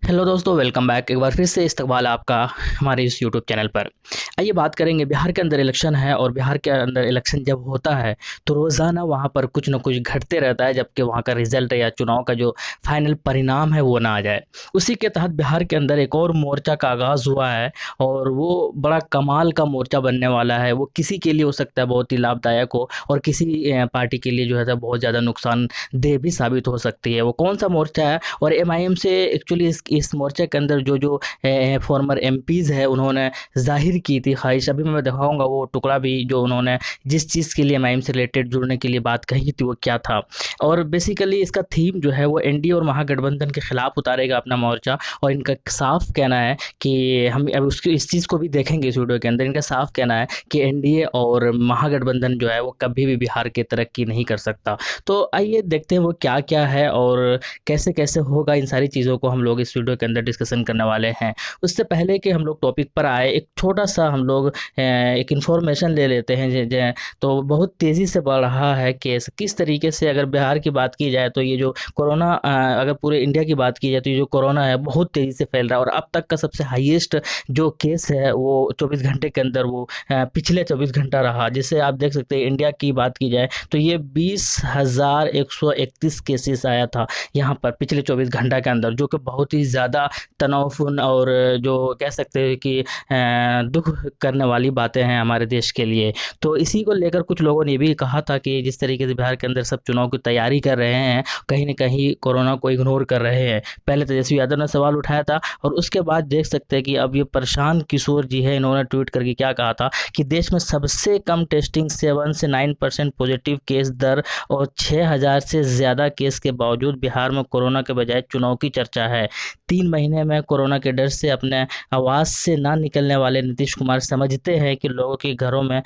Hello दोस्तों, welcome back. एक बार फिर से इस्तकबाल आपका हमारे इस यूट्यूब चैनल पर। आइए बात करेंगे, बिहार के अंदर इलेक्शन है और बिहार के अंदर इलेक्शन जब होता है तो रोज़ाना वहाँ पर कुछ न कुछ घटते रहता है, जबकि वहाँ का रिजल्ट या चुनाव का जो फाइनल परिणाम है वो ना आ जाए। उसी के तहत बिहार के अंदर एक और मोर्चा का आगाज़ हुआ है और वो बड़ा कमाल का मोर्चा बनने वाला है। वो किसी के लिए हो सकता है बहुत ही लाभदायक हो और किसी पार्टी के लिए जो है बहुत ज़्यादा नुकसानदेह भी साबित हो सकती है। वो कौन सा मोर्चा है और एमआईएम से एक्चुअली इस मोर्चे के अंदर जो फॉर्मर एमपीज़ है उन्होंने ज़ाहिर की थी ख्वाहिश। अभी मैं दिखाऊंगा वो टुकड़ा भी, जो उन्होंने जिस चीज़ के लिए एमआईएम से रिलेटेड जुड़ने के लिए बात कही थी वो क्या था। और बेसिकली इसका थीम जो है वो एनडीए और महागठबंधन के खिलाफ उतारेगा अपना मोर्चा। और इनका साफ कहना है कि हम अब उसकी इस चीज़ को भी देखेंगे इस वीडियो के अंदर। इनका साफ कहना है कि एनडीए और महागठबंधन जो है वो कभी भी बिहार की तरक्की नहीं कर सकता। तो आइए देखते हैं वो क्या क्या है और कैसे कैसे होगा। इन सारी चीज़ों को हम लोग इस वीडियो के अंदर डिस्कशन करने वाले हैं। उससे पहले कि हम लोग टॉपिक पर आए, एक छोटा सा हम लोग एक इन्फॉर्मेशन ले लेते हैं। तो बहुत तेज़ी से बढ़ रहा है केस। किस तरीके से अगर बिहार की बात की जाए तो ये जो कोरोना, अगर पूरे इंडिया की बात की जाए तो ये जो कोरोना है बहुत तेज़ी से फैल रहा है। और अब तक का सबसे हाईएस्ट जो केस है वो 24 घंटे के अंदर वो पिछले 24 घंटा रहा। जिससे आप देख सकते हैं इंडिया की बात की जाए तो ये 20,131 केसेस आया था यहाँ पर पिछले 24 घंटा के अंदर, जो कि बहुत ही ज़्यादा तनावपूर्ण और जो कह सकते हैं कि दुख करने वाली बातें हैं हमारे देश के लिए। तो इसी को लेकर कुछ लोगों ने भी कहा था कि जिस तरीके से बिहार के अंदर सब चुनाव की तैयारी कर रहे हैं, कहीं ना कहीं कोरोना को इग्नोर कर रहे हैं। पहले तेजस्वी यादव ने सवाल उठाया था और उसके बाद देख सकते हैं कि अब ये प्रशांत किशोर जी है, इन्होंने ट्वीट करके क्या कहा था कि देश में सबसे कम टेस्टिंग 7 से 9% पॉजिटिव केस दर और 6,000 से ज़्यादा केस के बावजूद बिहार में कोरोना के बजाय चुनाव की चर्चा है। 3 महीने में कोरोना के डर से अपने आवास से ना निकलने वाले नीतीश कुमार समझते हैं कि लोगों के घरों में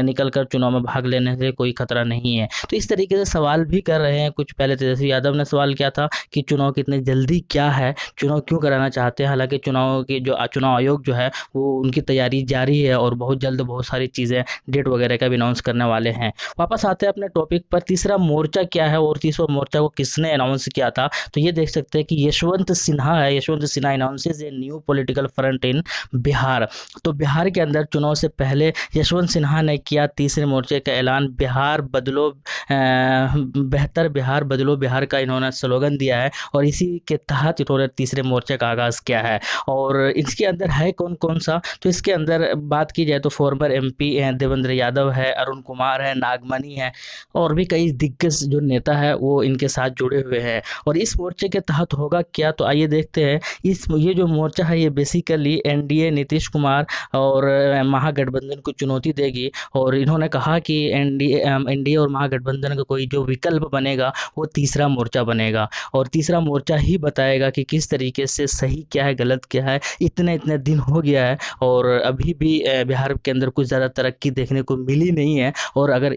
निकलकर चुनाव में भाग लेने से कोई खतरा नहीं है। तो इस तरीके से सवाल भी कर रहे हैं कुछ। पहले तेजस्वी यादव ने सवाल किया था कि चुनाव कितनी जल्दी क्या है, चुनाव क्यों कराना चाहते हैं। हालांकि चुनाव की जो चुनाव आयोग जो है वो उनकी तैयारी जारी है और बहुत जल्द बहुत सारी चीज़ें डेट वगैरह का भी अनाउंस करने वाले हैं। वापस आते हैं अपने टॉपिक पर। तीसरा मोर्चा क्या है और तीसरा मोर्चा को किसने अनाउंस किया था, तो ये देख सकते हैं कि यशवंत सिन्हा है। Yashwant Sinha announces a new political front in Bihar. तो बिहार के अंदर चुनाव से पहले यशवंत सिन्हा ने किया तीसरे मोर्चे का ऐलान। बिहार बदलो, बेहतर बिहार बदलो बिहार का इन्होंने स्लोगन दिया है और इसी के तहत इन्होंने तीसरे मोर्चे का आगाज़ किया है। और इसके अंदर है कौन कौन सा, तो इसके अंदर बात की जाए तो फॉर्मर एमपी देवेंद्र यादव है, अरुण कुमार है, नागमणि है और भी कई दिग्गज जो नेता है वो इनके साथ जुड़े हुए हैं। और इस मोर्चे के तहत होगा क्या, तो आइए देखते हैं। ये जो मोर्चा है ये बेसिकली एनडीए नीतीश कुमार और महागठबंधन को चुनौती देगी। और इन्होंने कहा कि एनडीए और महागठबंधन का कोई जो विकल्प बनेगा वो तीसरा मोर्चा बनेगा और तीसरा मोर्चा ही बताएगा कि किस तरीके से सही क्या है गलत क्या है। इतने इतने दिन हो गया है और अभी भी बिहार के अंदर कुछ ज़्यादा तरक्की देखने को मिली नहीं है। और अगर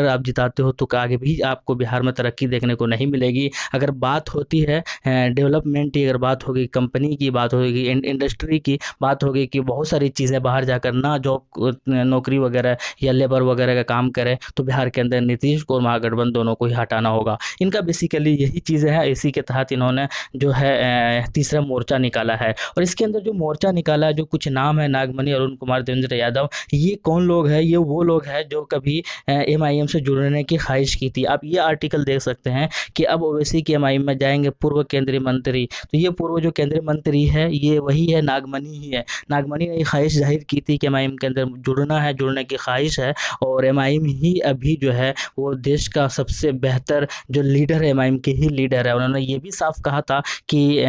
आप जिताते हो तो आगे भी आपको बिहार में तरक्की देखने को नहीं मिलेगी। अगर बात होती है डेवलपमेंट की, अगर बात होगी कंपनी की, बात होगी इंडस्ट्री की, बात होगी कि बहुत सारी चीज़ें बाहर जाकर ना जॉब नौकरी वगैरह या लेबर वगैरह का काम करें, तो बिहार के अंदर नीतीश को और महागठबंधन दोनों को ही हटाना होगा। इनका बेसिकली यही चीज़ें हैं। इसी के तहत इन्होंने जो है तीसरा मोर्चा निकाला है। और इसके अंदर जो मोर्चा निकाला है, जो कुछ नाम है, नागमणि, अरुण कुमार, देवेंद्र यादव, ये कौन लोग हैं? ये वो लोग हैं जो कभी एमआईएम से जुड़ने की ख्वाहिश की थी। आप ये आर्टिकल देख सकते हैं कि अब ओवैसी के एमआईएम में जाएंगे पूर्व केंद्रीय मंत्री। तो ये पूर्व जो केंद्रीय मंत्री है ये वही है, नागमणि ही है। नागमणि ने ये ख्वाहिश जाहिर की थी कि एमआईएम के अंदर जुड़ना है, जुड़ने की ख्वाहिश है। और एमआईएम ही अभी जो है वो देश का सबसे बेहतर जो लीडर है, एमआईएम के ही लीडर है। उन्होंने ये भी साफ कहा था कि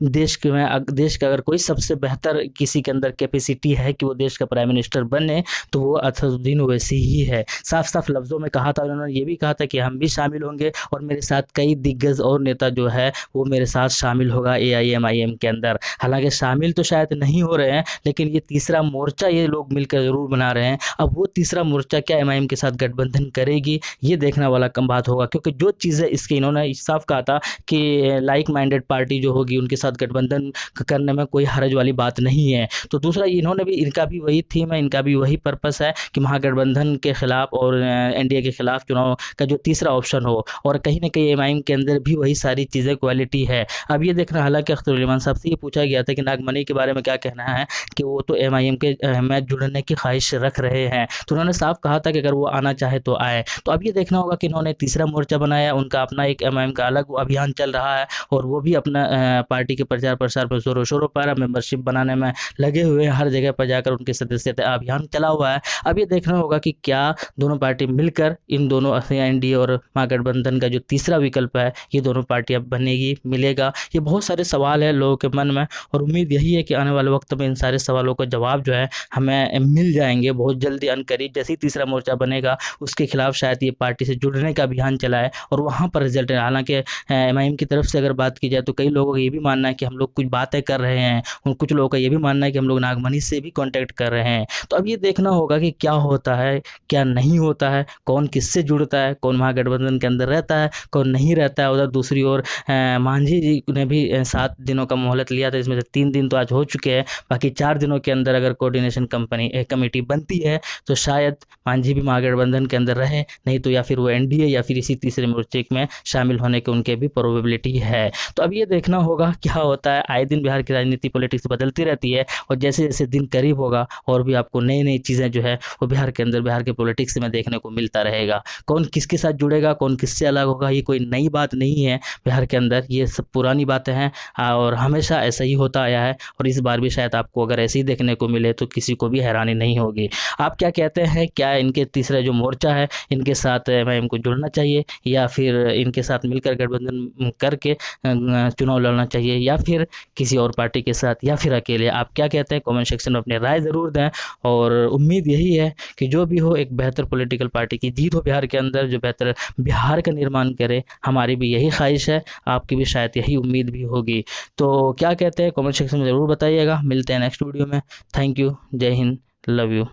देश का अगर कोई सबसे बेहतर किसी के अंदर कैपेसिटी है कि वो देश का प्राइम मिनिस्टर बने तो वो असदुद्दीन ओवैसी ही है। साफ साफ लफ्ज़ों में कहा था। उन्होंने ये भी कहा था कि हम भी शामिल होंगे और मेरे साथ कई दिग्गज और नेता जो है वो मेरे साथ शामिल होगा एआईएमआईएम के अंदर। हालांकि शामिल तो शायद नहीं हो रहे हैं, लेकिन ये तीसरा मोर्चा ये लोग मिलकर जरूर बना रहे हैं। अब वो तीसरा मोर्चा क्या एमआईएम के साथ गठबंधन करेगी, ये देखने वाला कम बात होगा। क्योंकि जो चीज़ें इसके इन्होंने साफ कहा था कि लाइक माइंडेड पार्टी जो होगी उनके साथ गठबंधन करने में कोई हर्ज वाली बात नहीं है। तो दूसरा इन्होंने भी, इनका भी वही थीम है, इनका भी वही पर्पस है कि महागठबंधन के खिलाफ और एनडीए के खिलाफ चुनाव का जो तीसरा ऑप्शन हो। और कहीं ना कहीं एमआईएम के अंदर भी वही सारी चीज़ें क्वालिटी है। अब ये देखना हालांकि अख्तरुल साहब से ये पूछा गया था कि नागमनी के बारे में क्या कहना है, कि वो तो एमआईएम के में जुड़ने की ख्वाहिश रख रहे हैं, तो उन्होंने साफ कहा था कि अगर वो आना चाहे तो आए। तो अब ये देखना होगा कि इन्होंने तीसरा मोर्चा बनाया, उनका अपना एक एमआईएम का अलग अभियान चल रहा है, और वो भी अपना पार्टी के प्रचार प्रसार पर जोरों शोरों पर मेंबरशिप बनाने में लगे हुए हैं, हर जगह पर जाकर उनके सदस्यता अभियान चला हुआ है। अब ये देखना होगा कि क्या दोनों पार्टी मिलकर इन दोनों एनडीए और महागठबंधन का जो तीसरा विकल्प है, ये दोनों पार्टियां बनेगी, मिलेगा। ये बहुत सारे सवाल है लोगों के मन में, और उम्मीद यही है कि आने वाले वक्त में इन सारे सवालों का जवाब जो है हमें मिल जाएंगे बहुत जल्दी। अनकरीब जैसे ही तीसरा मोर्चा बनेगा, उसके खिलाफ शायद ये पार्टी से जुड़ने का अभियान चलाए और वहां पर रिजल्ट है। हालांकि एमआईएम की तरफ से अगर बात की जाए तो कई लोगों का ये भी मानना है कि हम लोग कुछ बातें कर रहे हैं, और कुछ लोगों का ये भी मानना है कि हम लोग नागमनी से भी कांटेक्ट कर रहे हैं। तो अब ये देखना होगा कि क्या होता है, क्या नहीं होता है, कौन किससे जुड़ता है, कौन महागठबंधन के अंदर रहता है, कौन नहीं रहता है। उधर दूसरी ओर मांझी जी ने भी 7 दिनों का मोहलत लिया था, इसमें से 3 दिन तो आज हो चुके हैं। बाकी 4 दिनों के अंदर अगर कोऑर्डिनेशन कमेटी बनती है तो शायद मांझी भी महागठबंधन के अंदर रहे, नहीं तो या फिर वो एनडीए या फिर इसी तीसरे मोर्चे में शामिल होने के उनके भी प्रोबेबिलिटी है। तो अब ये देखना होगा क्या होता है। आए दिन बिहार की राजनीति पॉलिटिक्स बदलती रहती है, और जैसे जैसे दिन करीब होगा और भी आपको नई नई चीज़ें जो है वो बिहार के अंदर, बिहार के पॉलिटिक्स में देखने को मिलता रहेगा। कौन किसके साथ जुड़ेगा, कौन किससे अलग होगा, ये कोई नई बात नहीं है बिहार के अंदर, ये सब पुरानी बातें हैं, और हमेशा ऐसा ही होता आया है। और इस बार भी शायद आपको अगर ऐसे ही देखने को मिले तो किसी को भी हैरानी नहीं होगी। आप क्या कहते हैं, क्या इनके तीसरा जो मोर्चा है इनके साथ एमआईएम को जुड़ना चाहिए, या फिर इनके साथ मिलकर गठबंधन करके चुनाव लड़ना चाहिए, या फिर किसी और पार्टी के साथ, या फिर अकेले? आप क्या कहते हैं कमेंट सेक्शन में अपनी राय ज़रूर दें। और उम्मीद यही है कि जो भी हो, एक बेहतर पॉलिटिकल पार्टी की जीत हो बिहार के अंदर, जो बेहतर बिहार का निर्माण करे। हमारी भी यही ख्वाहिश है, आपकी भी शायद यही उम्मीद भी होगी। तो क्या कहते हैं कमेंट सेक्शन में ज़रूर बताइएगा। मिलते हैं नेक्स्ट वीडियो में। थैंक यू, जय हिंद, लव यू।